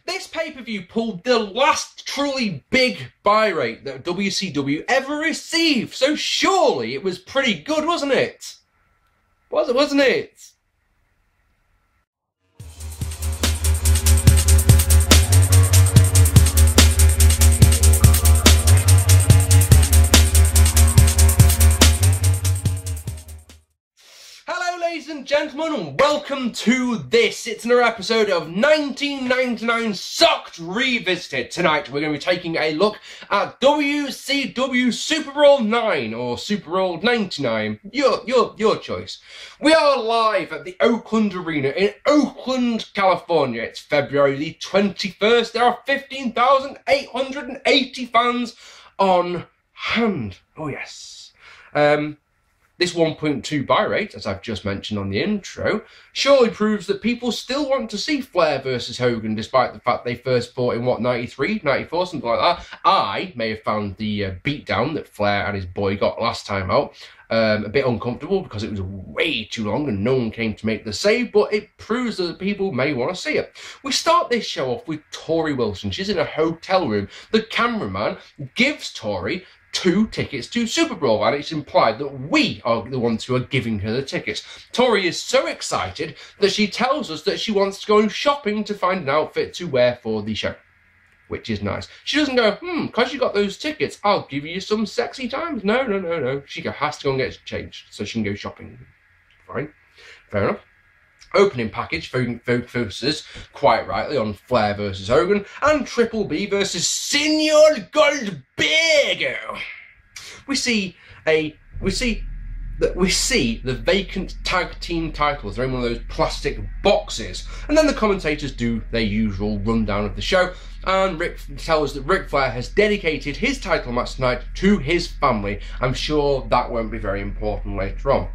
This pay-per-view pulled the last truly big buy rate that WCW ever received, so surely it was pretty good, wasn't it? Wasn't it? Ladies and gentlemen, and welcome to this. It's another episode of 1999 Sucked Revisited. Tonight we're going to be taking a look at WCW Superbrawl 9 or Superbrawl 99. Your choice. We are live at the Oakland Arena in Oakland, California. It's February the 21st. There are 15,880 fans on hand. Oh yes. This 1.2 buy rate, as I've just mentioned on the intro, surely proves that people still want to see Flair versus Hogan, despite the fact they first fought in, what, 93, 94, something like that. I may have found the beatdown that Flair and his boy got last time out a bit uncomfortable because it was way too long and no one came to make the save, but it proves that people may want to see it. We start this show off with Tori Wilson. She's in a hotel room. The cameraman gives Tori 2 tickets to Superbrawl, and it's implied that we are the ones who are giving her the tickets. Tori is so excited that she tells us that she wants to go shopping to find an outfit to wear for the show, which is nice. She doesn't go, because you got those tickets, I'll give you some sexy times. No. She has to go and get changed so she can go shopping. Fine. Fair enough. Opening package focuses, quite rightly, on Flair versus Hogan and Triple B versus Senor Goldberg. We see the vacant tag team titles. They're in one of those plastic boxes, and then the commentators do their usual rundown of the show. And Rick tells us that Ric Flair has dedicated his title match tonight to his family. I'm sure that won't be very important later on.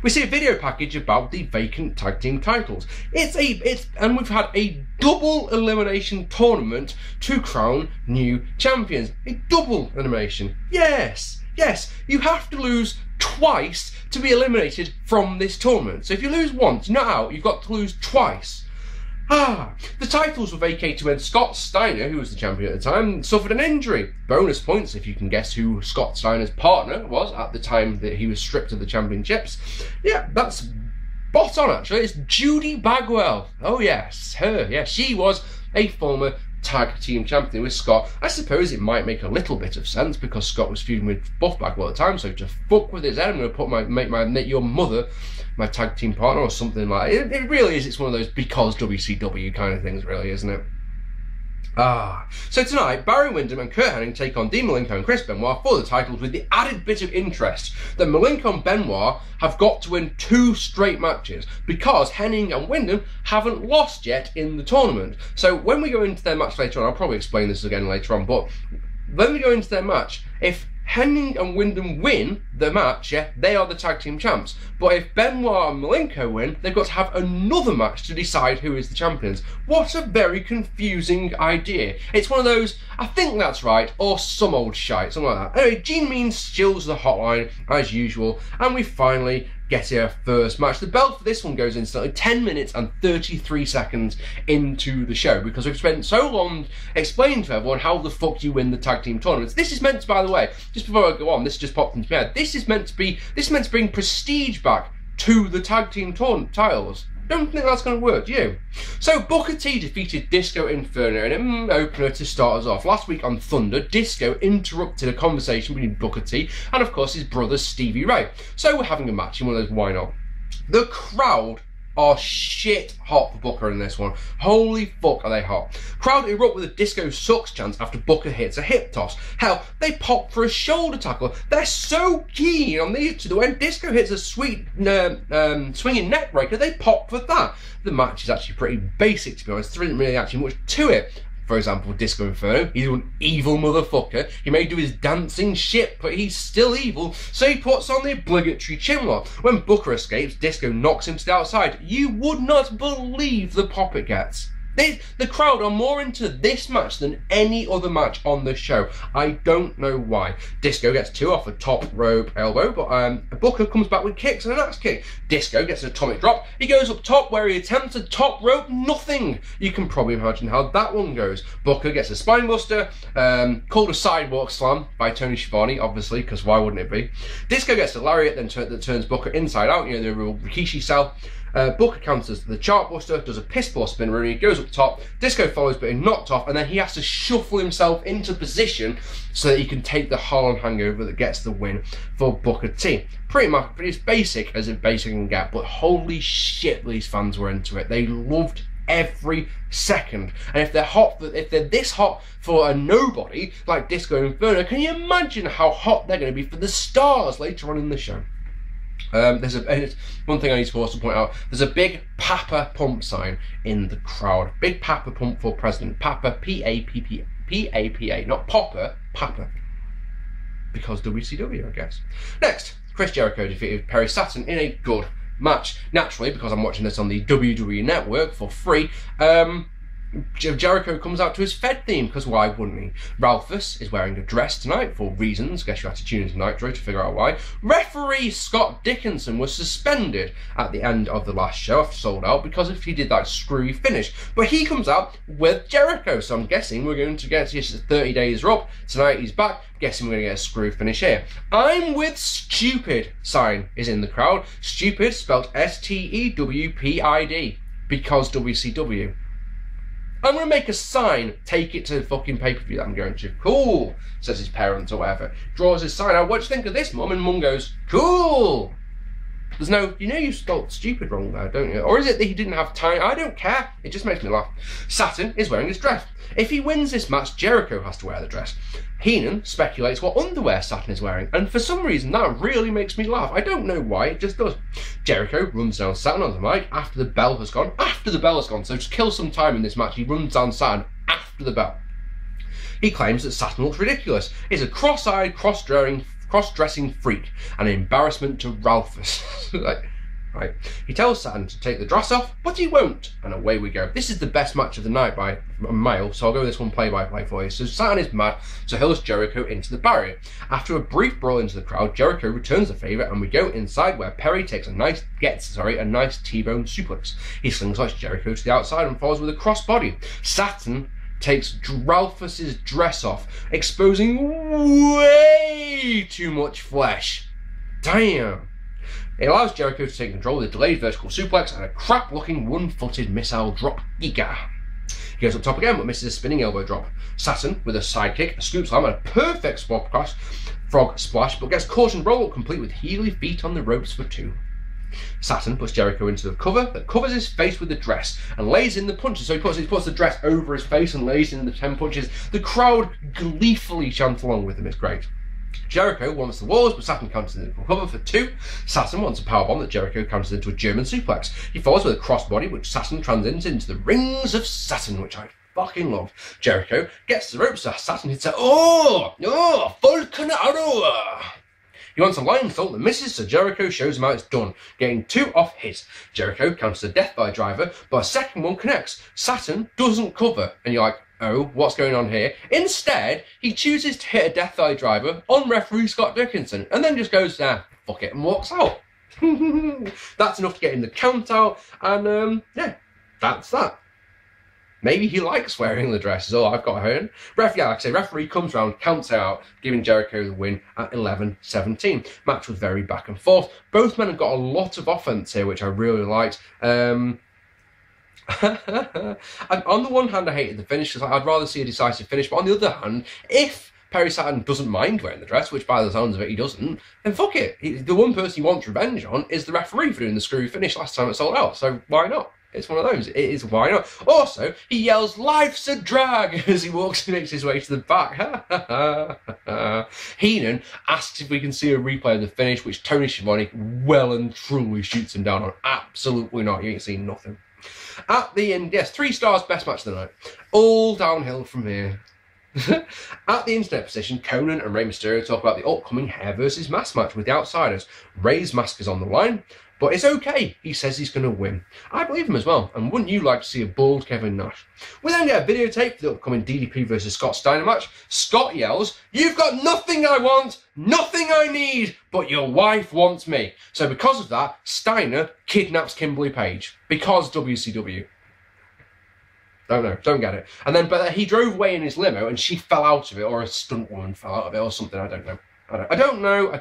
We see a video package about the vacant tag team titles. And we've had a double elimination tournament to crown new champions. A double elimination. Yes, you have to lose twice to be eliminated from this tournament. So if you lose once, you're not out, you've got to lose twice. The titles were vacated when Scott Steiner, who was the champion at the time, suffered an injury. Bonus points if you can guess who Scott Steiner's partner was at the time that he was stripped of the championships. Yeah, that's spot on actually. It's Judy Bagwell. Oh yes, her. Yeah, she was a former tag team champion with Scott. I suppose it might make a little bit of sense because Scott was feuding with Buff Bagwell at the time, so to fuck with his head, I'm going to make your mother my tag team partner or something like that. It really is. It's one of those because WCW kind of things, really, isn't it? So tonight, Barry Windham and Curt Henning take on Dean Malenko and Chris Benoit for the titles, with the added bit of interest that Malenko and Benoit have got to win 2 straight matches because Henning and Windham haven't lost yet in the tournament. So when we go into their match later on, I'll probably explain this again later on, but when we go into their match, if Henning and Windham win the match, yeah, they are the tag team champs. But if Benoit and Malenko win, they've got to have another match to decide who is the champions. What a very confusing idea. It's one of those, I think that's right, or some old shite, something like that. Anyway, Gene Mean steals the hotline, as usual, and we finally get our first match. The bell for this one goes instantly 10 minutes and 33 seconds into the show because we've spent so long explaining to everyone how the fuck you win the tag team tournaments. This is meant to, by the way, just before I go on, this just popped into my head. This is meant to bring prestige back to the tag team titles. Don't think that's going to work, do you? So Booker T defeated Disco Inferno in an opener to start us off. Last week on Thunder, Disco interrupted a conversation between Booker T and, of course, his brother Stevie Ray. So we're having a match in one of those why not. The crowd are shit hot for Booker in this one. Holy fuck are they hot. Crowd erupt with a Disco sucks chance after Booker hits a hip toss. Hell, they pop for a shoulder tackle. They're so keen on these two that when Disco hits a sweet swinging neck breaker, they pop for that. The match is actually pretty basic, to be honest. There isn't really actually much to it. For example, Disco Inferno, he's an evil motherfucker. He may do his dancing shit, but he's still evil, so he puts on the obligatory chin lock. When Booker escapes, Disco knocks him to the outside. You would not believe the pop it gets. The crowd are more into this match than any other match on the show. I don't know why. Disco gets 2 off a top rope elbow, but Booker comes back with kicks and an axe kick. Disco gets an atomic drop. He goes up top where he attempts a top rope nothing. You can probably imagine how that one goes. Booker gets a spine buster, called a sidewalk slam by Tony Schiavone, obviously, because why wouldn't it be? Disco gets a lariat that turns Booker inside out, you know, the real Rikishi style. Booker counters the chartbuster, does a piss poor spin rooney, goes up top. Disco follows, but he's knocked off, and then he has to shuffle himself into position so that he can take the Harlem Hangover that gets the win for Booker T. Pretty much, but it's basic as it basic can get. But holy shit, these fans were into it. They loved every second. And if they're this hot for a nobody like Disco Inferno, can you imagine how hot they're going to be for the stars later on in the show? There's one thing I need to also point out. There's a big Papa Pump sign in the crowd. Big Papa Pump for President. Papa, P-A-P-P-A, not Popper, Papa. Because WCW, I guess. Next, Chris Jericho defeated Perry Saturn in a good match. Naturally, because I'm watching this on the WWE Network for free, Jericho comes out to his Fed theme, because why wouldn't he? Ralphus is wearing a dress tonight for reasons. Guess you have to tune into Nitro to figure out why. Referee Scott Dickinson was suspended at the end of the last show after Sold Out because if he did that screwy finish. But he comes out with Jericho, so I'm guessing we're going to get his 30 days are up. Tonight he's back. Guessing we're going to get a screw finish here. I'm with Stupid sign is in the crowd. Stupid spelled S-T-E-W-P-I-D because WCW. I'm going to make a sign, take it to the fucking pay-per-view that I'm going to. Cool, says his parents or whatever. Draws his sign out. What do you think of this, Mum? And Mum goes, cool. There's no, you know you spelled stupid wrong there, don't you? Or is it that he didn't have time? I don't care. It just makes me laugh. Saturn is wearing his dress. If he wins this match, Jericho has to wear the dress. Heenan speculates what underwear Saturn is wearing, and for some reason that really makes me laugh. I don't know why, it just does. Jericho runs down Saturn on the mic after the bell has gone. After the bell has gone, so to kill some time in this match, he runs down Saturn after the bell. He claims that Saturn looks ridiculous. He's a cross-eyed, cross-dressing freak, an embarrassment to Ralphus. Right. He tells Saturn to take the dress off, but he won't, and away we go. This is the best match of the night by a mile, so I'll go with this one play-by-play for you. So Saturn is mad, so he hurls Jericho into the barrier. After a brief brawl into the crowd, Jericho returns the favour, and we go inside where Perry gets a nice T-bone suplex. He slingshots Jericho to the outside and follows with a crossbody. Saturn takes Ralphus's dress off, exposing way too much flesh. Damn. It allows Jericho to take control with a delayed vertical suplex and a crap-looking one-footed missile drop. Giga. He goes up top again, but misses a spinning elbow drop. Saturn, with a sidekick, a scoop slam, and a perfect frog splash, but gets caught and roll-up complete with heely feet on the ropes for 2. Saturn puts Jericho into the cover that covers his face with the dress and lays in the punches. So he puts the dress over his face and lays in the 10 punches. The crowd gleefully chant along with him. It's great. Jericho wants the walls, but Saturn counters into a cover for 2. Saturn wants a powerbomb that Jericho counters into a German suplex. He follows with a crossbody, which Saturn transitions into the rings of Saturn, which I fucking love. Jericho gets the ropes, so Saturn hits a Volcanado. He wants a line salt that misses, so Jericho shows him how it's done, getting 2 off his. Jericho counters a death by driver, but a second one connects. Saturn doesn't cover, and you're like, oh, what's going on here? Instead, he chooses to hit a Death Eye driver on referee Scott Dickinson, and then just goes, fuck it, and walks out. That's enough to get him the count out, and yeah, that's that. Maybe he likes wearing the dress, is all I've got heard. Referee comes round, counts out, giving Jericho the win at 11-17. Match was very back and forth. Both men have got a lot of offense here, which I really liked. And on the one hand, I hated the finish because I'd rather see a decisive finish. But on the other hand, if Perry Saturn doesn't mind wearing the dress, which by the sounds of it he doesn't, then fuck it. The one person he wants revenge on is the referee for doing the screwy finish last time it sold out. So why not? It's one of those. It is why not. Also, he yells, "Life's a drag," as he walks and makes his way to the back. Heenan asks if we can see a replay of the finish, which Tony Schiavone well and truly shoots him down on. Absolutely not. You ain't seen nothing. At the end, yes, 3 stars, best match of the night. All downhill from here. At the internet position, Konnan and Rey Mysterio talk about the upcoming hair versus mask match with the Outsiders. Rey's mask is on the line. But it's okay. He says he's going to win. I believe him as well. And wouldn't you like to see a bald Kevin Nash? We then get a videotape for the upcoming DDP vs Scott Steiner match. Scott yells, "You've got nothing I want, nothing I need, but your wife wants me." So because of that, Steiner kidnaps Kimberly Page. Because WCW. Don't know, don't get it. And then, but he drove away in his limo and she fell out of it, or a stunt woman fell out of it or something, I don't know. I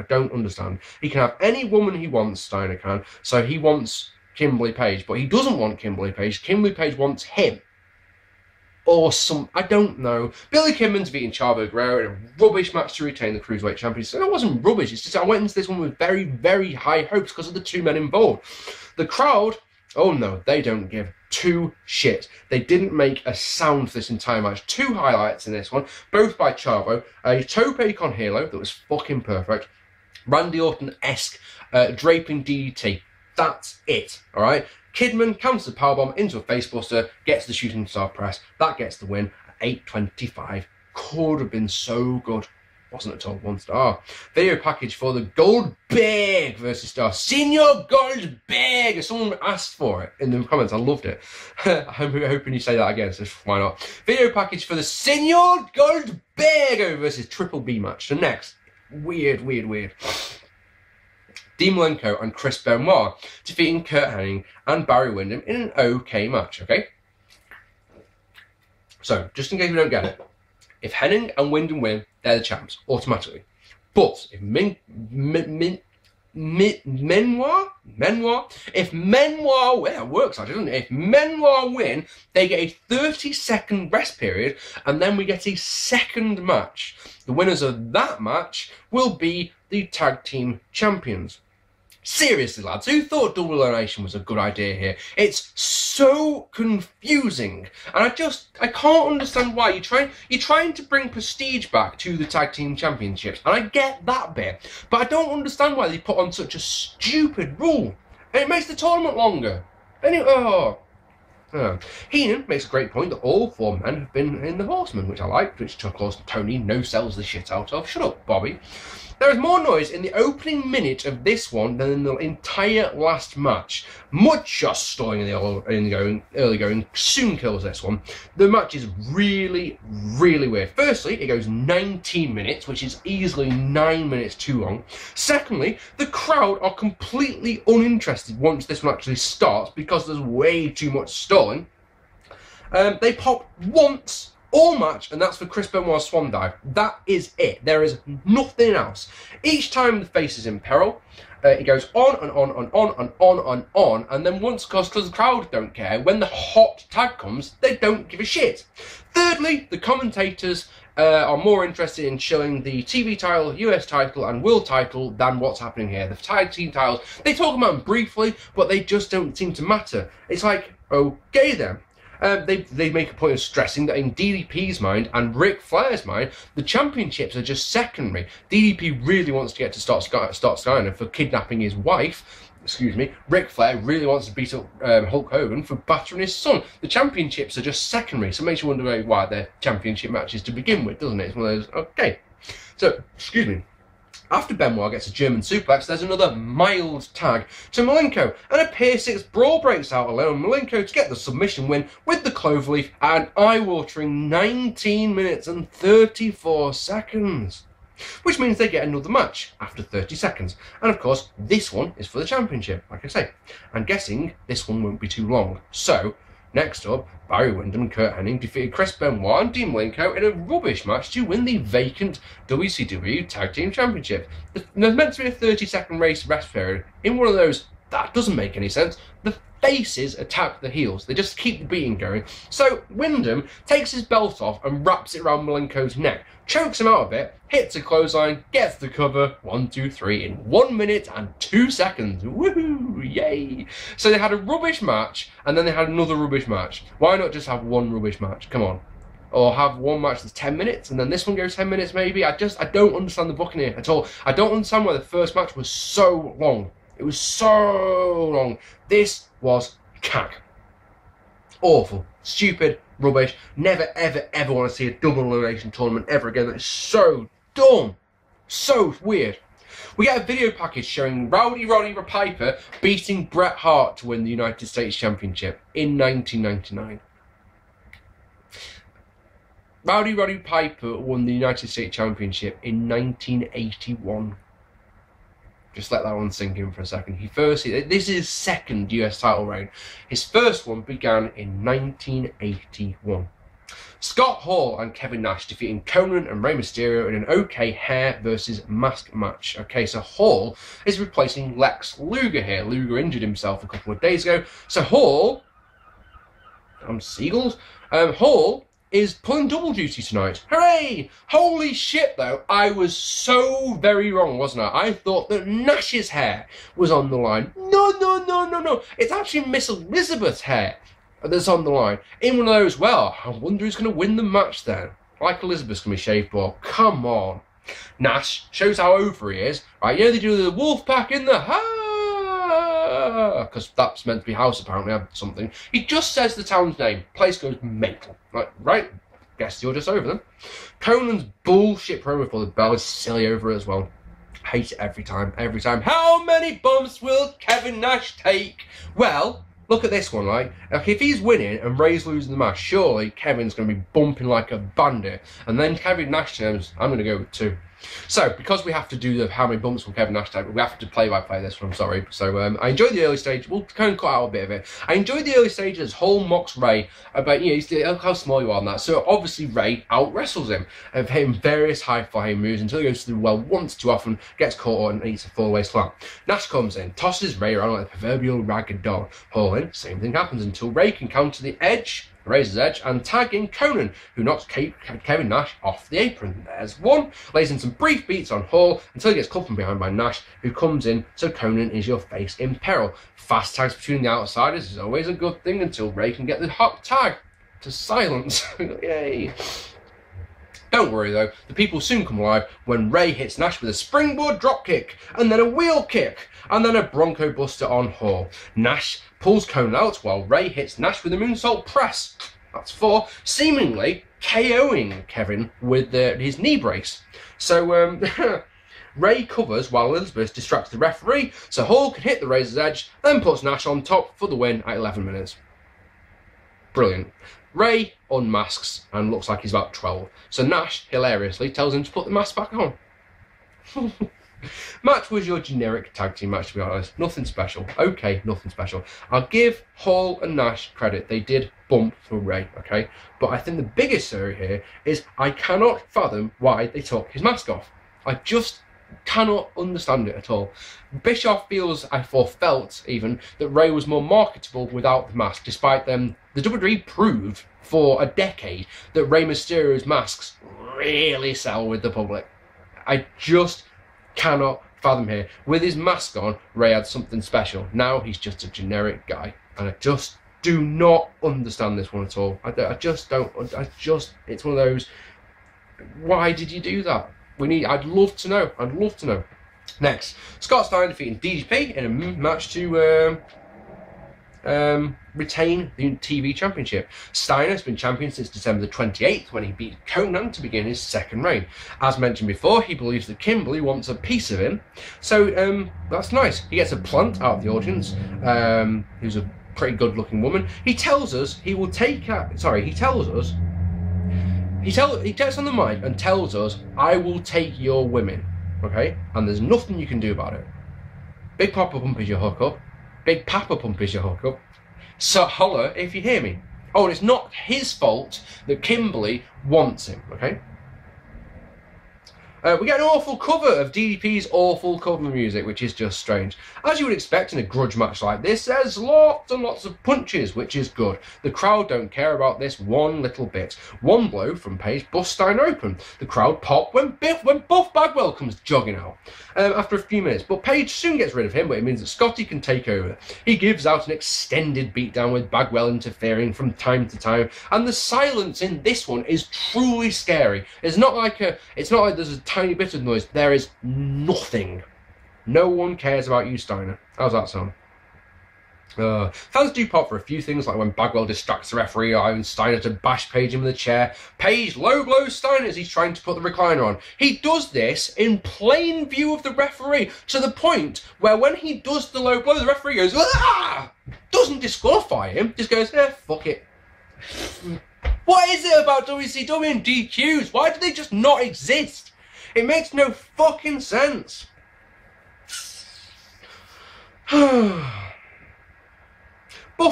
don't understand. He can have any woman he wants, Steiner can. So he wants Kimberly Page, but he doesn't want Kimberly Page. Kimberly Page wants him. Or I don't know. Billy Kidman's beating Chavo Guerrero in a rubbish match to retain the Cruiserweight Championship. It wasn't rubbish, it's just I went into this one with very, very high hopes because of the two men involved. The crowd, oh no, they don't give two shit. They didn't make a sound for this entire match. Two highlights in this one, both by Chavo. A tope con halo that was fucking perfect. Randy Orton-esque draping DDT. That's it, alright? Kidman counters the powerbomb into a facebuster, gets the shooting star press. That gets the win at 8:25. Could have been so good. Wasn't at all. 1 star. Video package for the Goldberg versus Star. Senior Goldberg! Someone asked for it in the comments. I loved it. I'm hoping you say that again, so why not? Video package for the Senior Goldberg versus Triple B match. So next. Weird. Dean Malenko and Chris Benoit defeating Curt Henning and Barry Windham in an okay match, okay? So, just in case we don't get it, if Henning and Windham win, they're the champs, automatically. But if Benoit, well, it works actually, doesn't it? If Benoit win, they get a 30-second rest period, and then we get a second match. The winners of that match will be the tag team champions. Seriously, lads, who thought double elimination was a good idea here? It's so confusing, and I can't understand why you're trying to bring prestige back to the tag team championships, and I get that bit, but I don't understand why they put on such a stupid rule, and it makes the tournament longer. Anyway, Heenan makes a great point that all 4 men have been in the Horsemen, which I liked, which of course Tony no-sells the shit out of. Shut up, Bobby. There is more noise in the opening minute of this one than in the entire last match. Much just stalling in the early going soon kills this one. The match is really, really weird. Firstly, it goes 19 minutes, which is easily 9 minutes too long. Secondly, the crowd are completely uninterested once this one actually starts because there's way too much stalling. They pop once all match, and that's for Chris Benoit's swan dive. That is it. There is nothing else. Each time the face is in peril, it goes on and on and on and on and on, and then once, because the crowd don't care, when the hot tag comes, they don't give a shit. Thirdly, the commentators are more interested in showing the TV title, US title, and world title than what's happening here. The tag team titles, they talk about them briefly, but they just don't seem to matter. It's like, okay then. They make a point of stressing that in DDP's mind and Ric Flair's mind, the championships are just secondary. DDP really wants to get to Scott Steiner for kidnapping his wife. Excuse me. Ric Flair really wants to beat up Hulk Hogan for battering his son. The championships are just secondary, so it makes you wonder why they're championship matches to begin with, doesn't it? It's one of those, okay. So, excuse me. After Benoit gets a German suplex, there's another mild tag to Malenko, and a Pier 6 brawl breaks out, allowing Malenko to get the submission win with the cloverleaf at an eye-watering 19 minutes and 34 seconds. Which means they get another match after 30 seconds. And of course, this one is for the championship, like I say. I'm guessing this one won't be too long. So, next up, Barry Windham and Curt Henning defeated Chris Benoit and Dean Malenko in a rubbish match to win the vacant WCW Tag Team Championship. There's meant to be a 30-second rest period. In one of those, that doesn't make any sense. The faces attack the heels. They just keep the beating going. So Windham takes his belt off and wraps it around Malenko's neck, chokes him out of it, hits a clothesline, gets the cover, 1, 2, 3, in 1 minute and 2 seconds. Woohoo! Yay! So they had a rubbish match, and then they had another rubbish match. Why not just have one rubbish match? Come on. Or have one match that's 10 minutes, and then this one goes 10 minutes maybe. I don't understand the booking here at all. I don't understand why the first match was so long. It was so long. This was cack. Awful. Stupid. Rubbish. Never, ever, ever want to see a double elimination tournament ever again. That is so dumb. So weird. We get a video package showing Roddy Piper beating Bret Hart to win the United States Championship in 1999. Roddy Piper won the United States Championship in 1981. Just let that one sink in for a second. This is his second US title reign. His first one began in 1981. Scott Hall and Kevin Nash defeating Konnan and Rey Mysterio in an OK hair versus mask match. Okay, so Hall is replacing Lex Luger here. Luger injured himself a couple of days ago. So Hall, Hall is pulling double duty tonight. Hooray! Holy shit, though. I was so very wrong, wasn't I? I thought that Nash's hair was on the line. No. It's actually Miss Elizabeth's hair that's on the line. In one of those, well, I wonder who's going to win the match then. Like Elizabeth's going to be shaved bald. Come on. Nash shows how over he is. Right, they do the wolf pack in the because that's meant to be house apparently, or something. He just says the town's name. Place goes mental. Right, guess you're just over them. Conan's bullshit promo for the bell is silly over it as well. Hate it every time. How many bumps will Kevin Nash take? Well, look at this one, right? Like, if he's winning and Ray's losing the match, surely Kevin's going to be bumping like a bandit. And then Kevin Nash says, I'm going to go with 2. So, because we have to do the how many bumps will Kevin Nash take, we have to play this one, I'm sorry. So, I enjoyed the early stage. We'll kind of cut out a bit of it. I enjoyed the early stages. Hall mocks Ray about, look how small you are on that. So, obviously, Ray out-wrestles him, hitting various high-flying moves until he goes to the well once too often, gets caught and eats a four-way slam. Nash comes in, tosses Ray around like a proverbial ragged dog. Hall in, same thing happens until Ray can counter the edge, Razor's Edge, and tag in Konnan, who knocks Kevin Nash off the apron. There's one, lays in some brief beats on Hall until he gets caught from behind by Nash, who comes in, so Konnan is your face in peril. Fast tags between the outsiders is always a good thing until Ray can get the hot tag to silence. Yay. Don't worry though, the people soon come alive when Ray hits Nash with a springboard dropkick, and then a wheel kick, and then a Bronco Buster on Hall. Nash pulls Konnan out while Ray hits Nash with a moonsault press. That's 4, seemingly KOing Kevin with his knee brace. So Ray covers while Elizabeth distracts the referee, so Hall can hit the Razor's Edge, then puts Nash on top for the win at 11 minutes. Brilliant. Ray unmasks and looks like he's about 12, so Nash hilariously tells him to put the mask back on. Match was your generic tag team match, to be honest. Nothing special. Okay, nothing special. I'll give Hall and Nash credit. They did bump for Ray, okay? But I think the biggest story here is I cannot fathom why they took his mask off. I just cannot understand it at all. Bischoff felt even that Ray was more marketable without the mask, despite them. The WWE proved for a decade that Rey Mysterio's masks really sell with the public. I just cannot fathom here. With his mask on, Ray had something special. Now he's just a generic guy, and I just do not understand this one at all. I just don't. It's one of those. Why did you do that? I'd love to know. I'd love to know. Next, Scott Steiner defeating DDP in a match to retain the TV Championship. Steiner has been champion since December the 28th when he beat Konnan to begin his second reign. As mentioned before, he believes that Kimberly wants a piece of him, so that's nice. He gets a plant out of the audience, who's a pretty good-looking woman. He tells us he will take he gets on the mic and tells us, I will take your women, okay? And there's nothing you can do about it. Big Papa Pump is your hookup. Big Papa Pump is your hookup. So holler if you hear me. Oh, and it's not his fault that Kimberly wants him, okay? We get an awful cover of DDP's awful cover music, which is just strange. As you would expect in a grudge match like this, there's lots and lots of punches, which is good. The crowd don't care about this one little bit. One blow from Page busts Steiner open. The crowd pop when Buff Bagwell comes jogging out after a few minutes. But Page soon gets rid of him, but it means that Scotty can take over. He gives out an extended beatdown with Bagwell interfering from time to time, and the silence in this one is truly scary. It's not like there's a tiny bit of noise. There is nothing. No one cares about you, Steiner. How's that sound? Fans do pop for a few things, like when Bagwell distracts the referee or even Steiner to bash Page in with a chair. Page low blows Steiner as he's trying to put the recliner on. He does this in plain view of the referee, to the point where when he does the low blow, the referee goes, "Ah!" Doesn't disqualify him, just goes, fuck it. What is it about WCW and DQs? Why do they just not exist? It makes no fucking sense. Buff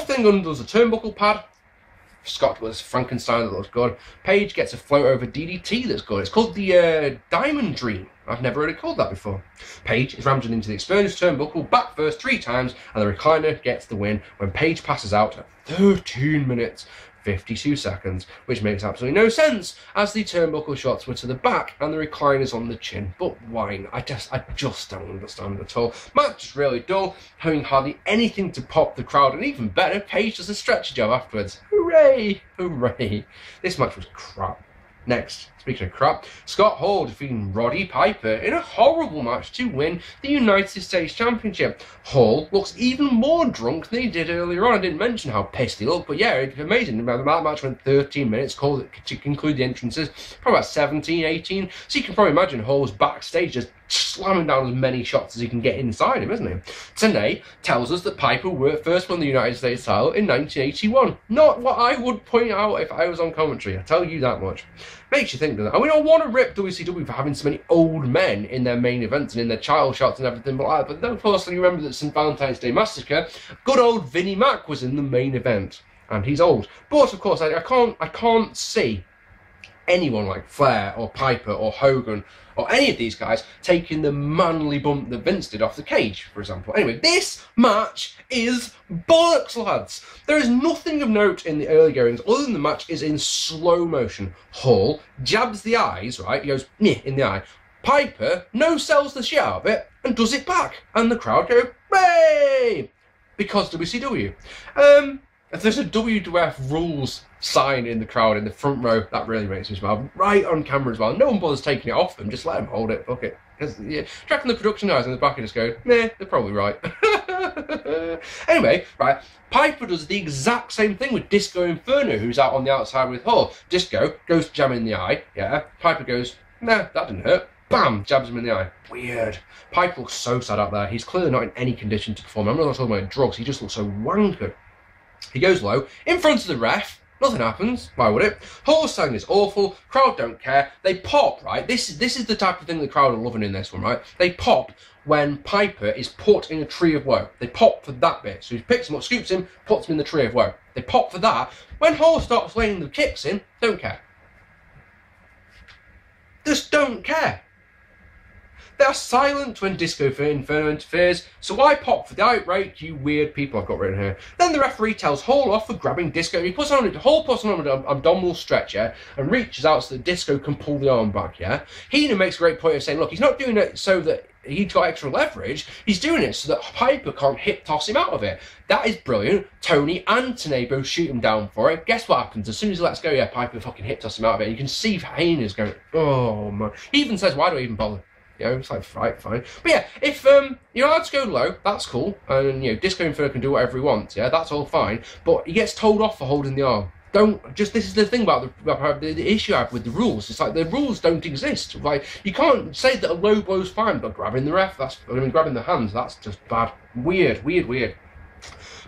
thing undoes a turnbuckle pad. Scott was Frankenstein that looks good. Page gets a float over DDT that's good. It's called the Diamond Dream. I've never heard it called that before. Page is rammed into the exposed turnbuckle back first 3 times, and the recliner gets the win when Page passes out at 13 minutes 52 seconds, which makes absolutely no sense, as the turnbuckle shots were to the back and the recliners on the chin. But why? I just don't understand at all. Match is really dull, having hardly anything to pop the crowd, and even better, Page does a stretcher job afterwards. Hooray! Hooray! This match was crap. Next, speaking of crap, Scott Hall defeating Roddy Piper in a horrible match to win the United States Championship. Hall looks even more drunk than he did earlier on. I didn't mention how pissed he looked, but yeah, it's amazing. That match went 13 minutes, called it to conclude the entrances, probably about 17, 18. So you can probably imagine Hall's backstage just slamming down as many shots as he can get inside him, isn't he? Tenay tells us that Piper first won the United States title in 1981. Not what I would point out if I was on commentary, I tell you that much. Makes you think, doesn't it? And we don't want to rip WCW for having so many old men in their main events and in their child shots and everything, but then of course you remember that St. Valentine's Day Massacre, good old Vinnie Mac was in the main event, and he's old. But of course I can't see anyone like Flair or Piper or Hogan or any of these guys taking the manly bump that Vince did off the cage, for example. Anyway, this match is bollocks, lads. There is nothing of note in the early goings other than the match is in slow motion. Hall jabs the eyes, right? He goes, "Meh," in the eye. Piper no-sells the shit out of it and does it back. And the crowd go, "Hey!" Because WCW. If there's a WWF rules sign in the crowd in the front row, that really makes me smile. Right on camera as well. No one bothers taking it off them, just let them hold it, fuck it. Because, yeah, do you reckon the production guys in the back are just going, "Nah, they're probably right." Anyway, right, Piper does the exact same thing with Disco Inferno, who's out on the outside with Hall. Disco goes to jam in the eye, yeah. Piper goes, "Nah, that didn't hurt." Bam! Jabs him in the eye. Weird. Piper looks so sad out there. He's clearly not in any condition to perform. I'm not talking about drugs, he just looks so wankered. He goes low, in front of the ref. Nothing happens. Why would it? Hall's song is awful. Crowd don't care. They pop, right? This is the type of thing the crowd are loving in this one, right? They pop when Piper is put in a tree of woe. They pop for that bit. So he picks him up, scoops him, puts him in the tree of woe. They pop for that. When Hall starts laying the kicks in, don't care. Just don't care. They are silent when Disco Inferno interferes, so I pop for the outrage, you weird people I've got written here. Then the referee tells Hall off for grabbing Disco. Hall puts on an abdominal stretch, yeah, and reaches out so that Disco can pull the arm back, yeah. Heenan makes a great point of saying, look, he's not doing it so that he's got extra leverage, he's doing it so that Piper can't hip toss him out of it. That is brilliant. Tony and Tenay both shoot him down for it. Guess what happens? As soon as he lets go, yeah, Piper fucking hip toss him out of it. You can see Heenan's going, oh man. He even says, why do I even bother? You know, it's like, right, fine. But yeah, if you're allowed to go low, that's cool. And, you know, Disco Inferno can do whatever he wants, yeah, that's all fine. But he gets told off for holding the arm. This is the thing about the issue I have with the rules. It's like the rules don't exist. Like, you can't say that a low blow's fine, but grabbing the ref, grabbing the hands, that's just bad. Weird.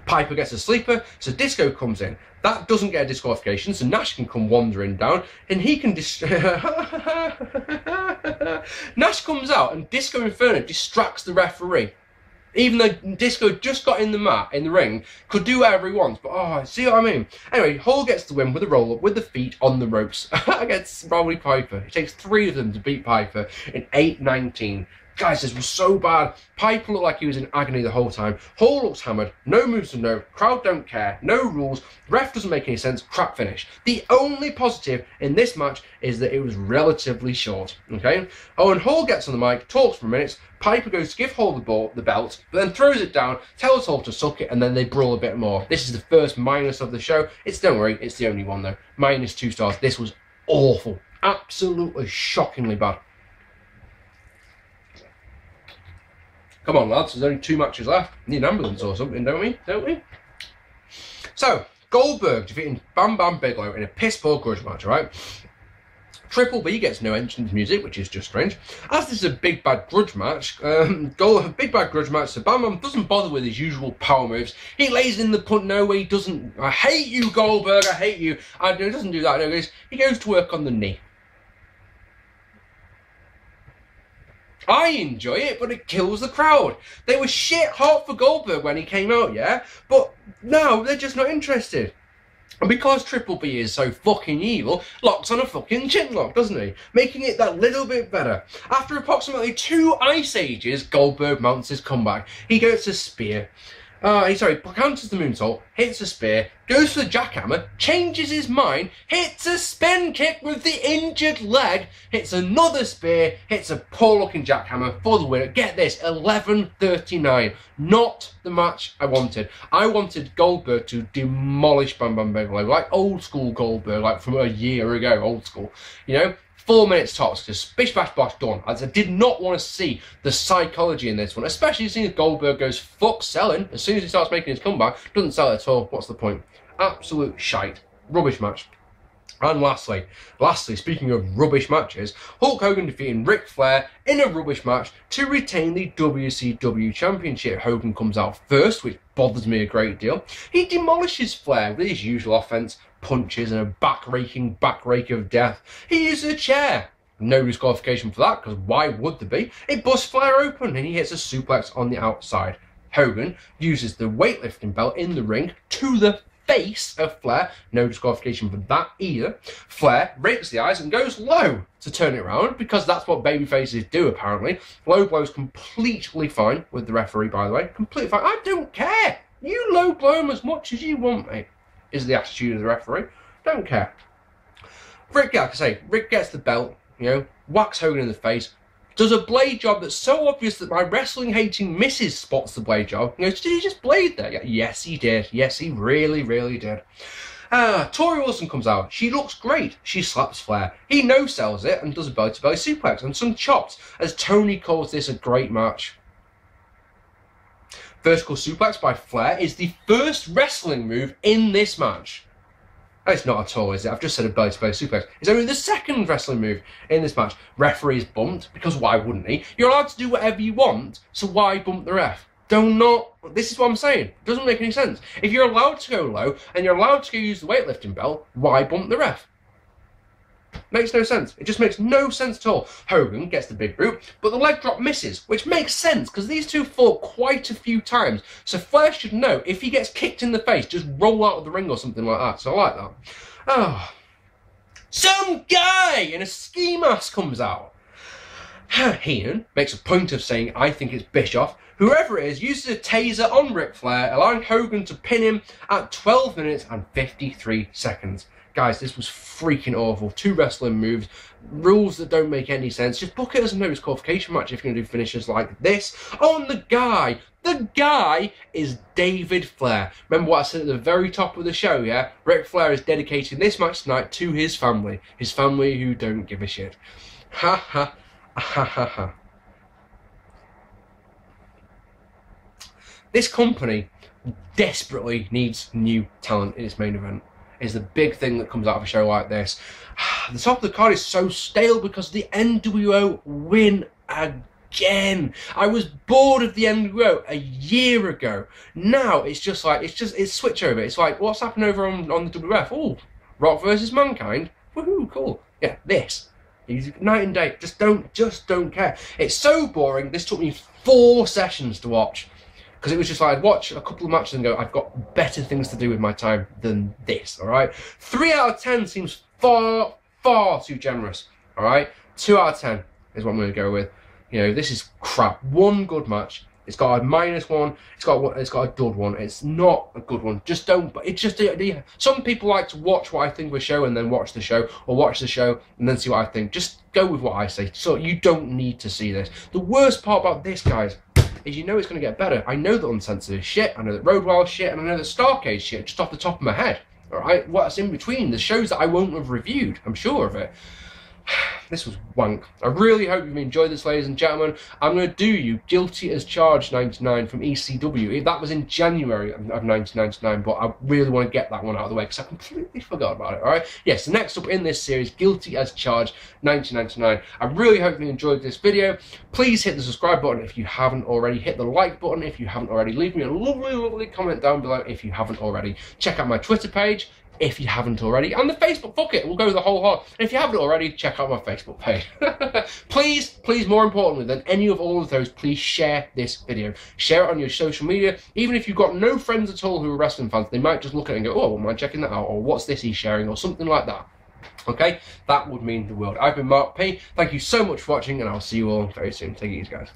Piper gets a sleeper, so Disco comes in. That doesn't get a disqualification, so Nash can come wandering down, and he can Nash comes out, and Disco Inferno distracts the referee. Even though Disco just got in the mat, in the ring, could do whatever he wants, but oh, see what I mean? Anyway, Hall gets the win with a roll-up with the feet on the ropes against Roddy Piper. It takes 3 of them to beat Piper in 8:19. Guys, this was so bad. Piper looked like he was in agony the whole time. Hall looks hammered. No moves of note. Crowd don't care. No rules. Ref doesn't make any sense. Crap finish. The only positive in this match is that it was relatively short. Okay? Oh, and Hall gets on the mic, talks for a minute. Piper goes to give Hall the belt, but then throws it down, tells Hall to suck it, and then they brawl a bit more. This is the first minus of the show. Don't worry, it's the only one though. -2 stars. This was awful. Absolutely shockingly bad. Come on, lads, there's only 2 matches left. Need an ambulance or something, don't we? Don't we? So, Goldberg defeating Bam Bigelow in a piss-poor grudge match, right? Triple B gets no entrance music, which is just strange. As this is a big bad grudge match, big bad grudge match, so Bam doesn't bother with his usual power moves. He lays in the punt, no way, he doesn't. I hate you, Goldberg, I hate you. He doesn't do that, no, he goes to work on the knee. I enjoy it, but it kills the crowd. They were shit hot for Goldberg when he came out, yeah? But now they're just not interested. And because Triple B is so fucking evil, locks on a fucking chin lock, doesn't he? Making it that little bit better. After approximately 2 Ice Ages, Goldberg mounts his comeback. He gets a spear. Counters the moonsault, hits a spear, goes for the jackhammer, changes his mind, hits a spin kick with the injured leg, hits another spear, hits a poor looking jackhammer for the winner. Get this, 11:39. Not the match I wanted. I wanted Goldberg to demolish Bam Bigelow, like old school Goldberg, like from a year ago, old school, you know? 4 minutes tops, just bish bash bosh done. I did not want to see the psychology in this one, especially seeing as Goldberg goes fuck selling as soon as he starts making his comeback. Doesn't sell it at all. What's the point? Absolute shite. Rubbish match. And lastly, speaking of rubbish matches, Hulk Hogan defeating Ric Flair in a rubbish match to retain the WCW Championship. Hogan comes out first, which bothers me a great deal. He demolishes Flair with his usual offense, punches and a back-rake of death. He uses a chair. No disqualification for that, because why would there be? It busts Flair open and he hits a suplex on the outside. Hogan uses the weightlifting belt in the ring to the face of Flair. No disqualification for that either. Flair rakes the eyes and goes low to turn it around, because that's what babyfaces do apparently. Low blow's completely fine with the referee, by the way. Completely fine. I don't care. You low blow him as much as you want, mate, is the attitude of the referee. Don't care. Rick gets the belt, you know, whacks Hogan in the face, does a blade job that's so obvious that my wrestling-hating missus spots the blade job. He goes, did he just blade there? Yes, he did. Yes, he really, really did. Tori Wilson comes out. She looks great. She slaps Flair. He no-sells it and does a belly-to-belly suplex and some chops, as Tony calls this a great match. Vertical suplex by Flair is the first wrestling move in this match. It's not at all, is it? I've just said a belly-to-belly suplex. It's only the second wrestling move in this match. Referee's bumped, because why wouldn't he? You're allowed to do whatever you want, so why bump the ref? This is what I'm saying. It doesn't make any sense. If you're allowed to go low, and you're allowed to go use the weightlifting belt, why bump the ref? Makes no sense. It just makes no sense at all. Hogan gets the big boot, but the leg drop misses, which makes sense because these two fought quite a few times. So Flair should know if he gets kicked in the face, just roll out of the ring or something like that. So I like that. Oh. Some guy in a ski mask comes out. Heenan makes a point of saying, I think it's Bischoff. Whoever it is uses a taser on Ric Flair, allowing Hogan to pin him at 12 minutes and 53 seconds. Guys, this was freaking awful. 2 wrestling moves, rules that don't make any sense. Just book it as a no disqualification match if you're going to do finishes like this. Oh, and the guy is David Flair. Remember what I said at the very top of the show, yeah? Ric Flair is dedicating this match tonight to his family who don't give a shit. Ha ha ha ha ha. This company desperately needs new talent in its main event. Is the big thing that comes out of a show like this. The top of the card is so stale because the NWO win again. I was bored of the NWO a year ago. Now it's just like, it's switch over. It's like, what's happened over on the WF? Oh, Rock versus Mankind. Woohoo, cool. Yeah, this. Night and day. Just don't care. It's so boring. This took me 4 sessions to watch. Because it was just like, I'd watch a couple of matches and go, I've got better things to do with my time than this, all right? 3 out of 10 seems far, far too generous, all right? 2 out of 10 is what I'm going to go with. You know, this is crap. 1 good match. It's got a -1. It's got a dud one. It's not a good one. Just don't. It's just some people like to watch what I think of a show and then watch the show, or watch the show and then see what I think. Just go with what I say. So you don't need to see this. The worst part about this, guys, is you know it's going to get better. I know that Uncensored is shit, I know that Road Wild shit, and I know that Starcade shit, just off the top of my head. Alright? What's in between? The shows that I won't have reviewed, I'm sure of it. This was wank. I really hope you've enjoyed this, ladies and gentlemen. I'm going to do you Guilty as Charged 99 from ECW. That was in January of 1999, but I really want to get that one out of the way because I completely forgot about it, alright? Yes, next up in this series, Guilty as Charged 1999. I really hope you enjoyed this video. Please hit the subscribe button if you haven't already. Hit the like button if you haven't already. Leave me a lovely comment down below if you haven't already. Check out my Twitter page if you haven't already, and the Facebook, fuck it, we'll go the whole hog. And if you haven't already, check out my Facebook page. Please, more importantly than any of all of those, please share this video. Share it on your social media. Even if you've got no friends at all who are wrestling fans, they might just look at it and go, oh, am I checking that out? Or what's this he's sharing? Or something like that. Okay? That would mean the world. I've been Mark P. Thank you so much for watching, and I'll see you all very soon. Take it easy, guys.